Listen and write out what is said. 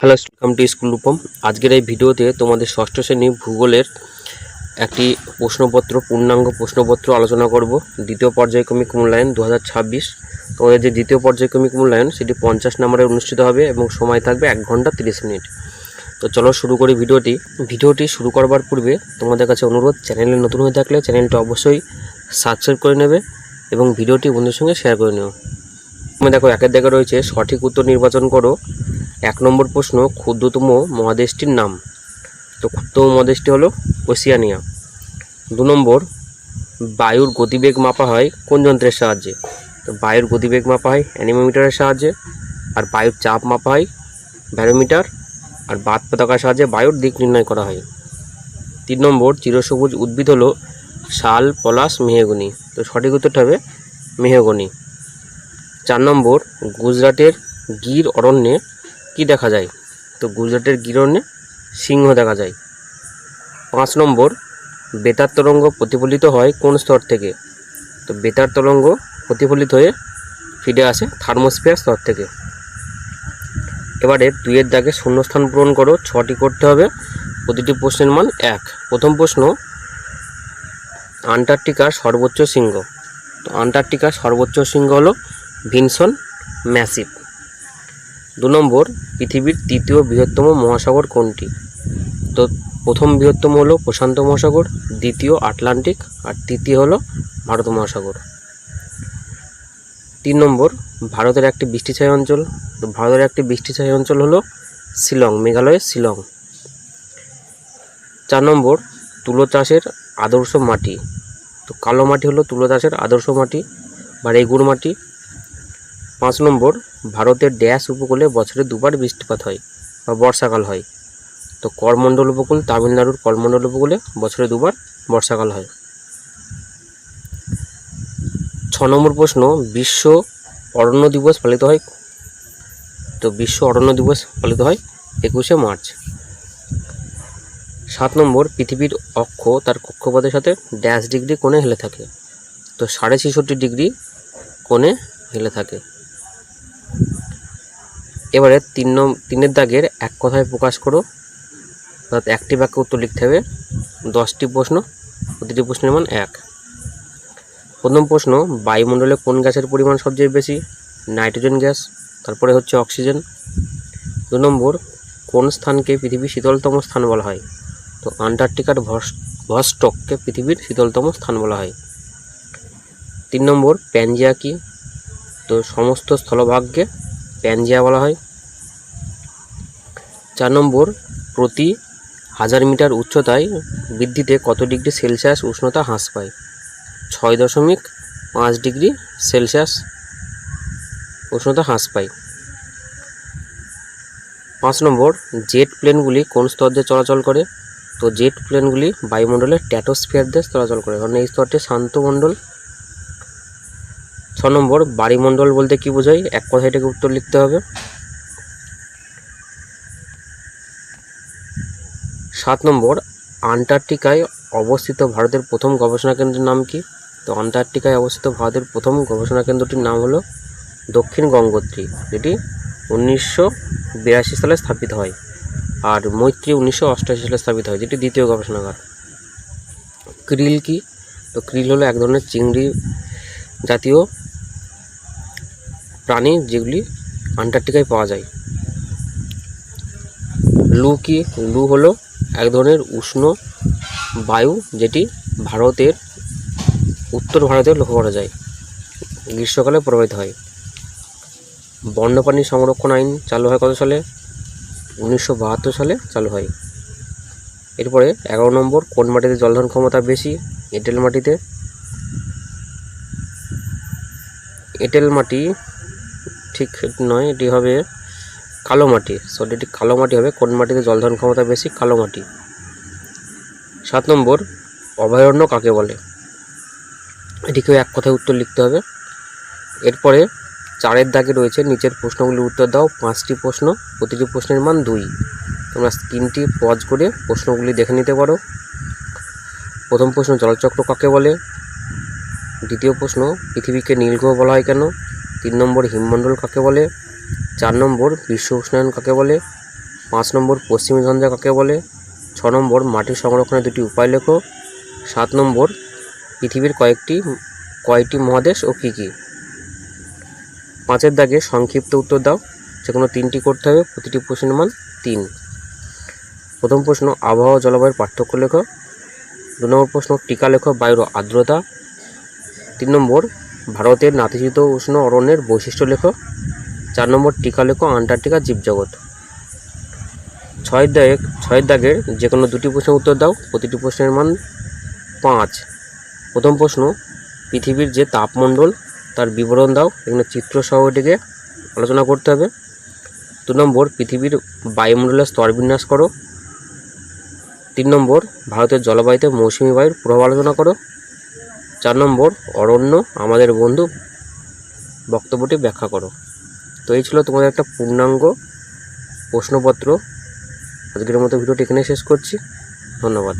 Hello, welcome to school Rupam. আজকের এই ভিডিওতে তোমাদের ষষ্ঠ শ্রেণী ভূগোলের একটি প্রশ্নপত্র, পূর্ণাঙ্গ প্রশ্নপত্র আলোচনা করব। দ্বিতীয় পর্যায়ক্রমিক মূল্যায়ন 2026। তোমাদের যে দ্বিতীয় পর্যায়ক্রমিক মূল্যায়ন সেটি 50 নম্বরে অনুষ্ঠিত হবে এবং সময় থাকবে 1 ঘন্টা 30 মিনিট। তো চলো শুরু করি ভিডিওটি শুরু করবার পূর্বে তোমাদের কাছে অনুরোধ, চ্যানেলে নতুন হয়ে থাকলে চ্যানেলটা অবশ্যই সাবস্ক্রাইব করে নেবে এবং ভিডিওটি বন্ধুদের সঙ্গে শেয়ার করে নিও। তুমি দেখো, একের দাগে রয়েছে সঠিক উত্তর নির্বাচন করো। 1 নম্বর প্রশ্ন, ক্ষুদ্রতম মহাদেশটির নাম। তো ক্ষুদ্রতম মহাদেশটি হলো ওসিয়ানিয়া। 2 নম্বর, বায়ুর গতিবেগ মাপা হয় কোন যন্ত্রের সাহায্যে? তো বায়ুর গতিবেগ মাপা হয় অ্যানিমোমিটারের সাহায্যে, আর বায়ুর চাপ মাপা হয় ব্যারোমিটার, আর বাত পতাকার সাহায্যে বায়ুর দিক নির্ণয় করা হয়। 3 নম্বর, চিরসবুজ উদ্ভিদ হলো শাল, পলাশ, মেহগনি। তো সঠিক উত্তরটা হবে মেহগনি। 4 নম্বর, গুজরাটের গির অরণ্যে কি দেখা যায়? তো গুজরাটের গির অরণ্যে সিংহ দেখা যায়। 5 নম্বর, বেতার তরঙ্গ প্রতিফলিত হয় কোন স্তর থেকে? তো বেতার তরঙ্গ প্রতিফলিত হয়ে ফিরে আসে থার্মোস্ফিয়ার স্তর থেকে। এবারে 2 দাগে শূন্যস্থান পূরণ করো, 6টি করতে হবে, প্রতিটি প্রশ্নের মান 1। প্রথম প্রশ্ন, আন্টার্কটিকার সর্বোচ্চ শৃঙ্গ। তো আন্টার্কটিকার সর্বোচ্চ শৃঙ্গ হলো ভিনসন ম্যাসিভ। 2 নম্বর, পৃথিবীর তৃতীয় বৃহত্তম মহাসাগর কোনটি? তো প্রথম বৃহত্তম হলো প্রশান্ত মহাসাগর, দ্বিতীয় আটলান্টিক, আর তৃতীয় হলো ভারত মহাসাগর। 3 নম্বর, ভারতের একটি বৃষ্টিছায়া অঞ্চল। তো ভারতের একটি বৃষ্টিছায়া অঞ্চল হলো শিলং, মেঘালয়ের শিলং। 4 নম্বর, তুলো চাষের আদর্শ মাটি। তো কালো মাটি হলো তুলো চাষের আদর্শ মাটি বা রেগুড় মাটি। 5 নম্বর, ভারতের ড্যাশ উপকূলে বছরে 2বার বৃষ্টিপাত হয় বা বর্ষাকাল হয়। তো করমণ্ডল উপকূল, তামিলনাড়ুর করমণ্ডল উপকূলে বছরে 2বার বর্ষাকাল হয়। 6 নম্বর প্রশ্ন, বিশ্ব অরণ্য দিবস পালিত হয়? তো বিশ্ব অরণ্য দিবস পালিত হয় 21শে মার্চ। 7 নম্বর, পৃথিবীর অক্ষ তার কক্ষপথের সাথে ড্যাশ ডিগ্রি কোণে হেলে থাকে? তো 66.5 ডিগ্রি কোণে হেলে থাকে। এবারে 3 দাগের এক কথায় প্রকাশ করো, অর্থাৎ একটি বাক্যে উত্তর লিখতে হবে। 10টি প্রশ্ন, প্রতিটি প্রশ্নের মান 1। প্রথম প্রশ্ন, বায়ুমণ্ডলে কোন গ্যাসের পরিমাণ সবচেয়ে বেশি? নাইট্রোজেন গ্যাস, তারপরে হচ্ছে অক্সিজেন। 2 নম্বর, কোন স্থানকে পৃথিবীর শীতলতম স্থান বলা হয়? তো আন্টার্কটিকার ভস্টককে পৃথিবীর শীতলতম স্থান বলা হয়। 3 নম্বর, প্যানজিয়া কি? তো সমস্ত স্থলভাগকে প্যানজিয়া বলা হয়। 4 নম্বর, প্রতি 1000 মিটার উচ্চতায় বৃদ্ধিতে কত ডিগ্রি সেলসিয়াস উষ্ণতা হ্রাস পায়? 6.5 ডিগ্রি সেলসিয়াস উষ্ণতা হ্রাস পায়। 5 নম্বর, জেট প্লেনগুলি কোন স্তর দিয়ে চলাচল করে? তো জেট প্লেনগুলি বায়ুমণ্ডলের স্ট্র্যাটোস্ফিয়ার দিয়ে চলাচল করে, কারণ এই স্তরটি শান্ত মণ্ডল। 6 নম্বর, বায়ুমণ্ডল বলতে কি বোঝায়? এক কথায় এটাকে উত্তর লিখতে হবে। 7 নম্বর, আন্টার্কটিকায় অবস্থিত ভারতের প্রথম গবেষণা কেন্দ্রের নাম কি? তো আন্টার্কটিকায় অবস্থিত ভারতের প্রথম গবেষণা কেন্দ্রটির নাম হলো দক্ষিণ গঙ্গোত্রী, যেটি 1982 সালে স্থাপিত হয়, আর মৈত্রী 1988 সালে স্থাপিত হয়, যেটি দ্বিতীয় গবেষণাগার। ক্রিল কি? তো ক্রিল হলো এক ধরনের চিংড়ি জাতীয় প্রাণী, যেগুলি আন্টার্কটিকায় পাওয়া যায়। লু কি? লু হলো এক ধরনের উষ্ণ বায়ু, যেটি ভারতের উত্তর ভারতে লক্ষ্য করা যায়, গ্রীষ্মকালে প্রবাহিত হয়। বন্যপ্রাণী সংরক্ষণ আইন চালু হয় কত সালে? 1972 সালে চালু হয়। এরপরে 11 নম্বর, কোন মাটিতে জলধারণ ক্ষমতা বেশি? এঁটেল মাটিতে। এঁটেল মাটি ঠিক নয়, এটি হবে কালো মাটি, এটি কালো মাটি হবে। কোন মাটিতে জলধারণ ক্ষমতা বেশি? কালো মাটি। 7 নম্বর, অভয়ারণ্য কাকে বলে? এটিকেও এক কথায় উত্তর লিখতে হবে। এরপরে 4 দাগে রয়েছে নিচের প্রশ্নগুলির উত্তর দাও। 5টি প্রশ্ন, প্রতিটি প্রশ্নের মান 2। তোমরা স্ক্রিনটি পজ করে প্রশ্নগুলি দেখে নিতে পারো। প্রথম প্রশ্ন, জলচক্র কাকে বলে? দ্বিতীয় প্রশ্ন, পৃথিবীকে নীলগ্রহ বলা হয় কেন? 3 নম্বর, হিমমণ্ডল কাকে বলে? 4 নম্বর, বিশ্ব উষ্ণায়ন কাকে বলে? 5 নম্বর পশ্চিমী ঝঞ্ঝা কাকে বলে? 6 নম্বর মাটি সংরক্ষণের দুটি উপায় লেখো। 7 নম্বর পৃথিবীর কয়টি মহাদেশ ও কী কী? 5-এর দাগে সংক্ষিপ্ত উত্তর দাও, যে কোনো 3টি করতে হবে, প্রতিটি প্রশ্নের মান 3। প্রথম প্রশ্ন, আবহাওয়া ও জলবায়ুর পার্থক্য লেখো। 2 নম্বর প্রশ্ন, টিকা লেখো বায়ুর আর্দ্রতা। 3 নম্বর, ভারতের নাতিশীতোষ্ণ অরণ্যের বৈশিষ্ট্য লেখো। 4 নম্বর, টিকা লেখো আন্টার্কটিকার জীবজগৎ। 6 দাগের যে কোনো 2টি প্রশ্নের উত্তর দাও, প্রতিটি প্রশ্নের মান 5। প্রথম প্রশ্ন, পৃথিবীর যে তাপমণ্ডল তার বিবরণ দাও, এখানে চিত্রসহ এটিকে আলোচনা করতে হবে। 2 নম্বর, পৃথিবীর বায়ুমণ্ডলের স্তরবিন্যাস করো। 3 নম্বর, ভারতের জলবায়ুতে মৌসুমী বায়ুর প্রভাব আলোচনা করো। 4 নম্বর, অরণ্য আমাদের বন্ধু বক্তব্যটি ব্যাখ্যা করো। তো এই ছিল তোমাদের একটা পূর্ণাঙ্গ প্রশ্নপত্র। আজকের মতো ভিডিওটি এখানে শেষ করছি। ধন্যবাদ।